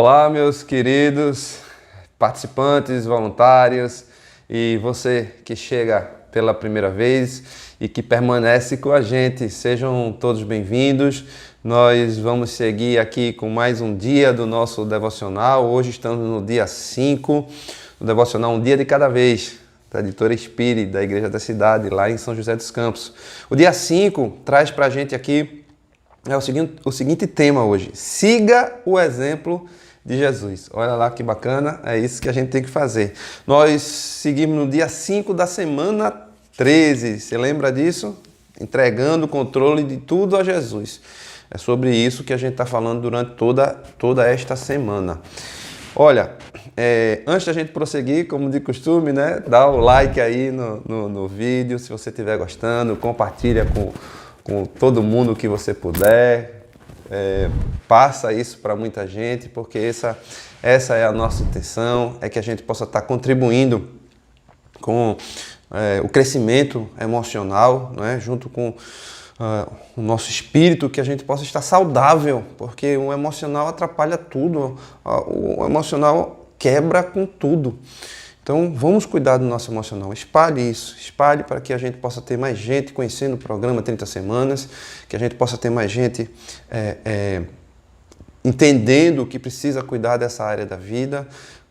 Olá, meus queridos participantes, voluntários e você que chega pela primeira vez e que permanece com a gente. Sejam todos bem-vindos. Nós vamos seguir aqui com mais um dia do nosso devocional. Hoje estamos no dia 5, do devocional Um Dia de Cada Vez, da editora Espírita, da Igreja da Cidade, lá em São José dos Campos. O dia 5 traz para a gente aqui o seguinte tema hoje: siga o exemplo de Jesus. Olha lá que bacana, é isso que a gente tem que fazer. Nós seguimos no dia 5 da semana 13, você lembra disso? Entregando o controle de tudo a Jesus. É sobre isso que a gente está falando durante toda esta semana. Olha, antes da gente prosseguir, como de costume, né, dá o like aí no vídeo, se você estiver gostando, compartilha com todo mundo que você puder. Passa isso para muita gente, porque essa é a nossa intenção, é que a gente possa estar contribuindo com o crescimento emocional, né, junto com o nosso espírito, que a gente possa estar saudável, porque o emocional atrapalha tudo, o emocional quebra com tudo. Então, vamos cuidar do nosso emocional. Espalhe isso. Espalhe para que a gente possa ter mais gente conhecendo o programa 30 Semanas, que a gente possa ter mais gente entendendo que precisa cuidar dessa área da vida,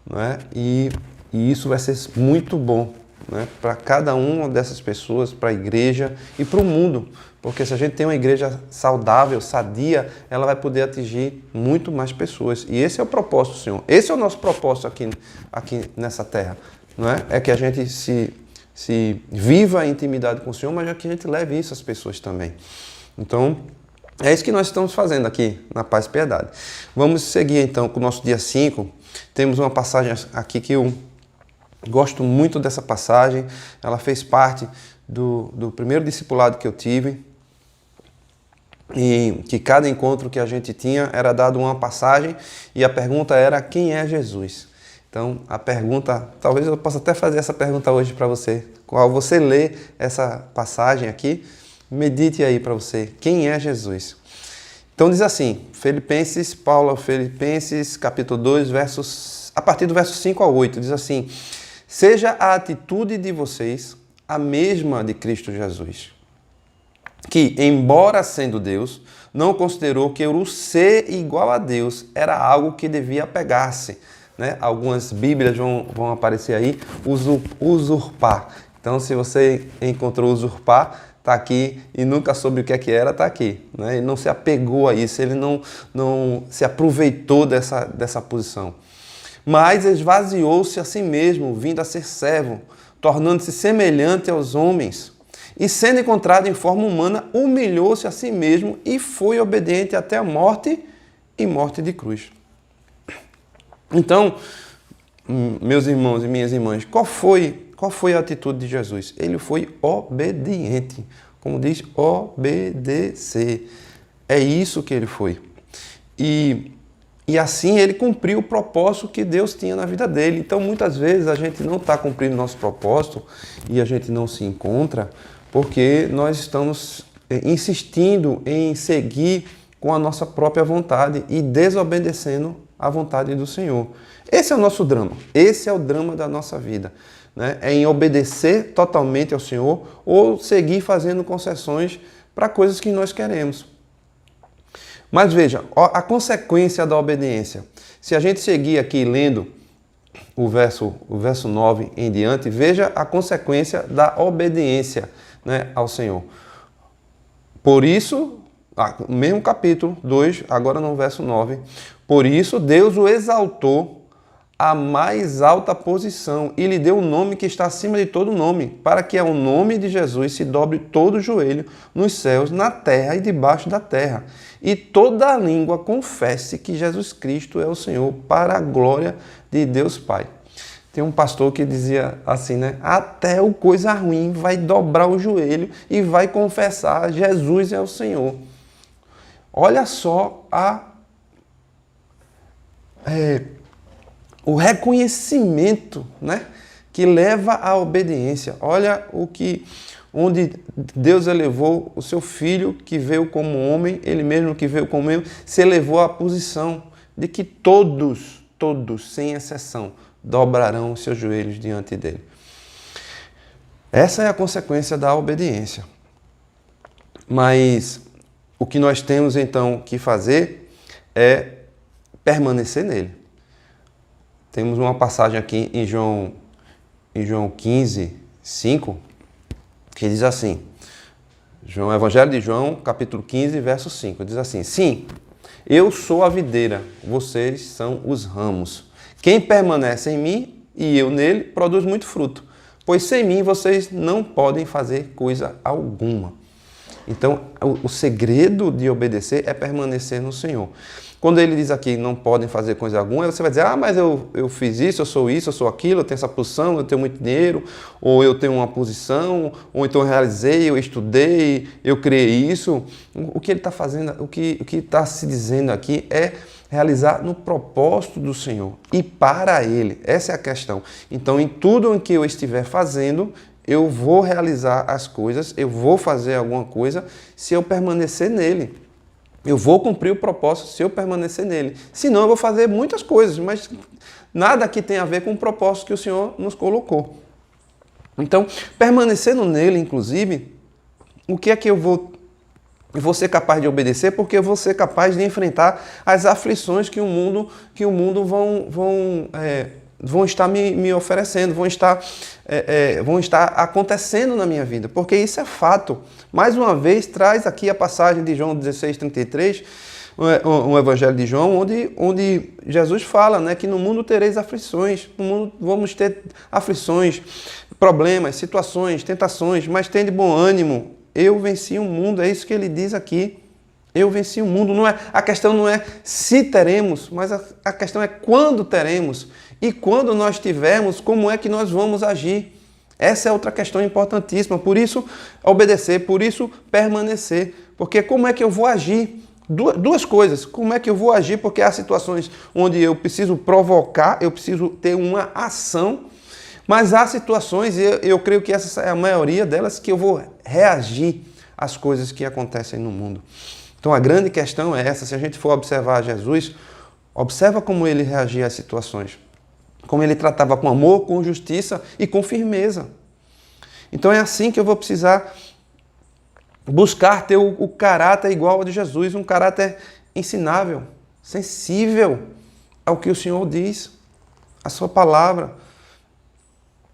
né? E isso vai ser muito bom, né, para cada uma dessas pessoas, para a igreja e para o mundo. Porque se a gente tem uma igreja saudável, sadia, ela vai poder atingir muito mais pessoas. E esse é o propósito do Senhor. Esse é o nosso propósito aqui nessa terra. Não é? É que a gente se viva a intimidade com o Senhor, mas é que a gente leve isso às pessoas também. Então, é isso que nós estamos fazendo aqui na Paz e Piedade. Vamos seguir então com o nosso dia 5. Temos uma passagem aqui que eu gosto muito dessa passagem. Ela fez parte do primeiro discipulado que eu tive. E que cada encontro que a gente tinha era dado uma passagem e a pergunta era: quem é Jesus? Então, a pergunta, talvez eu possa até fazer essa pergunta hoje para você. Quando você lê essa passagem aqui, medite aí para você: quem é Jesus? Então diz assim, Paulo, Filipenses, capítulo 2, a partir do verso 5 a 8, diz assim: seja a atitude de vocês a mesma de Cristo Jesus, que, embora sendo Deus, não considerou que o ser igual a Deus era algo que devia apegar-se. Né? Algumas bíblias vão aparecer aí, usurpar. Então, se você encontrou usurpar, está aqui, e nunca soube o que era, está aqui. Né? Ele não se apegou a isso, ele não se aproveitou dessa posição. Mas esvaziou-se a si mesmo, vindo a ser servo, tornando-se semelhante aos homens. E sendo encontrado em forma humana, humilhou-se a si mesmo e foi obediente até a morte e morte de cruz. Então, meus irmãos e minhas irmãs, qual foi a atitude de Jesus? Ele foi obediente. Como diz, obedecer. É isso que ele foi. E assim ele cumpriu o propósito que Deus tinha na vida dele. Então, muitas vezes a gente não está cumprindo nosso propósito e a gente não se encontra porque nós estamos insistindo em seguir com a nossa própria vontade e desobedecendo à vontade do Senhor. Esse é o nosso drama. Esse é o drama da nossa vida, né? É em obedecer totalmente ao Senhor ou seguir fazendo concessões para coisas que nós queremos. Mas veja, a consequência da obediência. Se a gente seguir aqui lendo o verso 9 em diante, veja a consequência da obediência, né, ao Senhor. Por isso, mesmo capítulo 2, agora no verso 9, por isso Deus o exaltou à mais alta posição e lhe deu um nome que está acima de todo nome, para que ao nome de Jesus se dobre todo o joelho nos céus, na terra e debaixo da terra, e toda a língua confesse que Jesus Cristo é o Senhor, para a glória de Deus Pai. Tem um pastor que dizia assim, né? Até o coisa ruim vai dobrar o joelho e vai confessar: Jesus é o Senhor. Olha só o reconhecimento, né, que leva à obediência. Olha onde Deus elevou o seu filho, que veio como homem, ele mesmo que veio como homem, se elevou à posição. de que todos, sem exceção, dobrarão os seus joelhos diante dele. Essa é a consequência da obediência. Mas o que nós temos então que fazer é permanecer nele. Temos uma passagem aqui em João 15, 5, que diz assim, Evangelho de João, capítulo 15, verso 5, diz assim: sim, eu sou a videira, vocês são os ramos. Quem permanece em mim e eu nele, produz muito fruto, pois sem mim vocês não podem fazer coisa alguma. Então, o segredo de obedecer é permanecer no Senhor. Quando ele diz aqui, não podem fazer coisa alguma, você vai dizer, mas eu fiz isso, eu sou aquilo, eu tenho essa posição, eu tenho muito dinheiro, ou eu tenho uma posição, ou então eu realizei, eu estudei, eu criei isso. O que ele está fazendo, o que está se dizendo aqui é realizar no propósito do Senhor e para Ele. Essa é a questão. Então, em tudo em que eu estiver fazendo, eu vou realizar as coisas, eu vou fazer alguma coisa se eu permanecer nele. Eu vou cumprir o propósito se eu permanecer nele. Senão eu vou fazer muitas coisas, mas nada que tenha a ver com o propósito que o Senhor nos colocou. Então, permanecendo nele, inclusive, o que é que eu vou ser capaz de obedecer? Porque eu vou ser capaz de enfrentar as aflições que o mundo vão estar me oferecendo, vão estar acontecendo na minha vida, porque isso é fato. Mais uma vez, traz aqui a passagem de João 16:33, o Evangelho de João, onde Jesus fala, né, que no mundo tereis aflições, no mundo vamos ter aflições, problemas, situações, tentações, mas tende bom ânimo, eu venci o mundo, é isso que ele diz aqui. Eu venci o mundo. A questão não é se teremos, mas a questão é quando teremos. E quando nós tivermos, como é que nós vamos agir? Essa é outra questão importantíssima. Por isso, obedecer, por isso, permanecer. Porque como é que eu vou agir? Duas coisas. Como é que eu vou agir? Porque há situações onde eu preciso provocar, eu preciso ter uma ação. Mas há situações, e eu creio que essa é a maioria delas, que eu vou reagir às coisas que acontecem no mundo. Então a grande questão é essa, se a gente for observar Jesus, observa como ele reagia às situações, como ele tratava com amor, com justiça e com firmeza. Então é assim que eu vou precisar buscar ter o caráter igual ao de Jesus, um caráter ensinável, sensível ao que o Senhor diz, à sua palavra,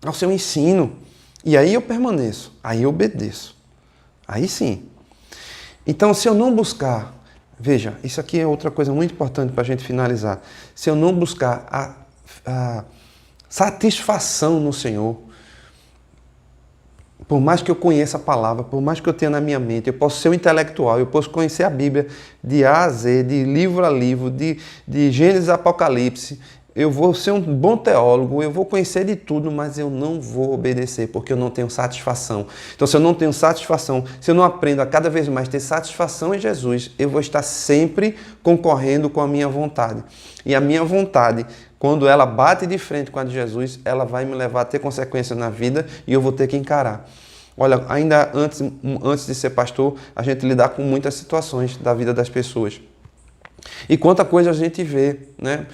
ao seu ensino. E aí eu permaneço, aí eu obedeço, aí sim. Então, se eu não buscar, veja, isso aqui é outra coisa muito importante para a gente finalizar. Se eu não buscar a satisfação no Senhor, por mais que eu conheça a palavra, por mais que eu tenha na minha mente, eu posso ser um intelectual, eu posso conhecer a Bíblia de A a Z, de livro a livro, de Gênesis a Apocalipse, eu vou ser um bom teólogo, eu vou conhecer de tudo, mas eu não vou obedecer, porque eu não tenho satisfação. Então, se eu não tenho satisfação, se eu não aprendo a cada vez mais ter satisfação em Jesus, eu vou estar sempre concorrendo com a minha vontade. E a minha vontade, quando ela bate de frente com a de Jesus, ela vai me levar a ter consequências na vida e eu vou ter que encarar. Olha, ainda antes de ser pastor, a gente lidar com muitas situações da vida das pessoas. E quanta coisa a gente vê, né?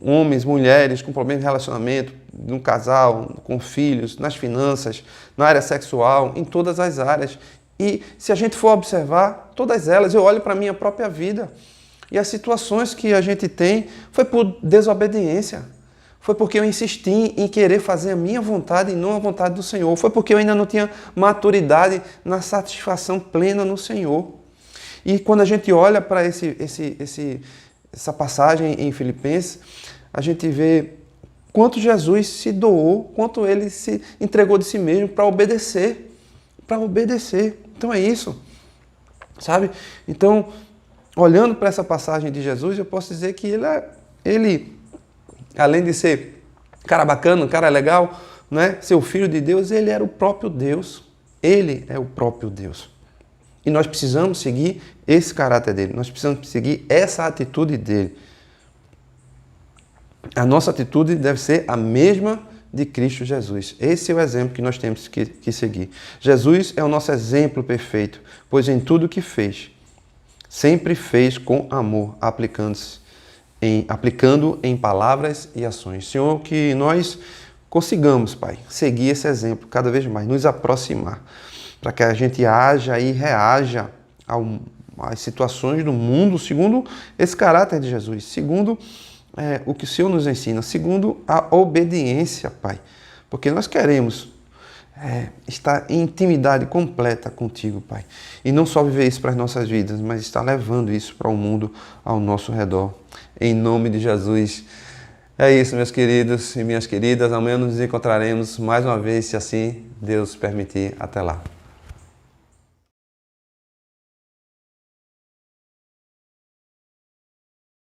Homens, mulheres com problemas de relacionamento, no casal, com filhos, nas finanças, na área sexual, em todas as áreas. E se a gente for observar todas elas, eu olho para a minha própria vida. E as situações que a gente tem foi por desobediência. Foi porque eu insisti em querer fazer a minha vontade e não a vontade do Senhor. Foi porque eu ainda não tinha maturidade na satisfação plena no Senhor. E quando a gente olha para essa passagem em Filipenses, a gente vê quanto Jesus se doou, quanto ele se entregou de si mesmo para obedecer. Para obedecer. Então é isso. Sabe? Então, olhando para essa passagem de Jesus, eu posso dizer que ele além de ser cara bacana, cara legal, né? Ser o Filho de Deus, ele era o próprio Deus. Ele é o próprio Deus. E nós precisamos seguir esse caráter dele. Nós precisamos seguir essa atitude dele. A nossa atitude deve ser a mesma de Cristo Jesus. Esse é o exemplo que nós temos que seguir. Jesus é o nosso exemplo perfeito, pois em tudo que fez, sempre fez com amor, aplicando-se aplicando em palavras e ações. Senhor, que nós consigamos, Pai, seguir esse exemplo cada vez mais, nos aproximar, para que a gente haja e reaja às situações do mundo segundo esse caráter de Jesus, segundo o que o Senhor nos ensina, segundo a obediência, Pai, porque nós queremos estar em intimidade completa contigo, Pai, e não só viver isso para as nossas vidas, mas estar levando isso para o mundo ao nosso redor, em nome de Jesus. É isso, meus queridos e minhas queridas. Amanhã nos encontraremos mais uma vez, se assim Deus permitir. Até lá.